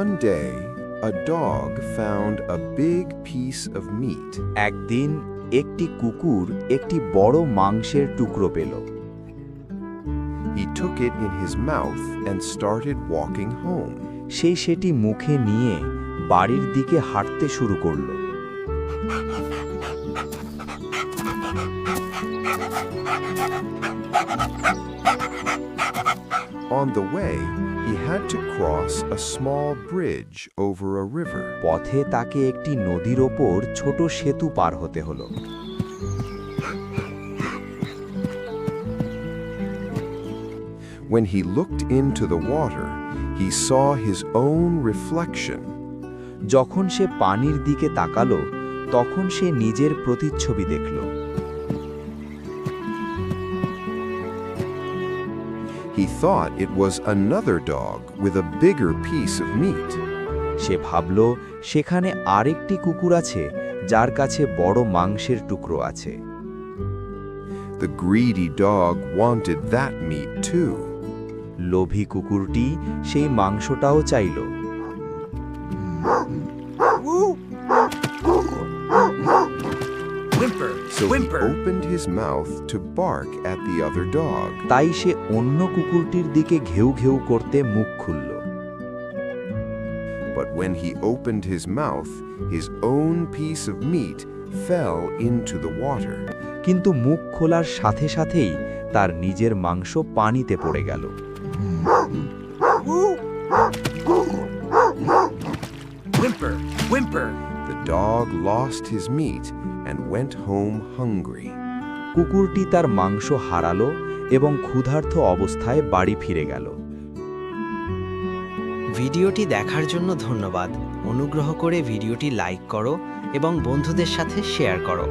One day, a dog found a big piece of meat. একদিন একটি কুকুর একটি বড় মাংসের টুকরো পেল। He took it in his mouth and started walking home. সে সেটি মুখে নিয়ে বাড়ির দিকে হাঁটতে শুরু করল। On the way, he had to cross a small bridge over a river. পথে তাকে একটি নদীর ওপর ছোট সেতু পার হতে হলো। When he looked into the water, he saw his own reflection. যখন সে পানির দিকে তাকালো, তখন সে নিজের প্রতিচ্ছবি দেখল। He thought it was another dog with a bigger piece of meat. সে ভাবল সেখানে আরেকটি কুকুর আছে যার কাছে বড় মাংসের টুকরো আছে। The greedy dog wanted that meat too. লোভী কুকুরটি সেই মাংসটাও চাইল। So he opened his mouth to bark at the other dog. তাই সে অন্য কুকুরটির দিকে ঘেউ ঘেউ করতে মুখ খুলল। But when he opened his mouth, his own piece of meat fell into the water. কিন্তু মুখ খোলার সাথে সাথেই তার নিজের মাংস পানিতে পড়ে গেল। The dog lost his meat and went home hungry. কুকুরটি তার মাংস হারালো এবং ক্ষুধার্ত অবস্থায় বাড়ি ফিরে গেল। ভিডিওটি দেখার জন্য ধন্যবাদ। অনুগ্রহ করে ভিডিওটি লাইক করো এবং বন্ধুদের সাথে শেয়ার করো।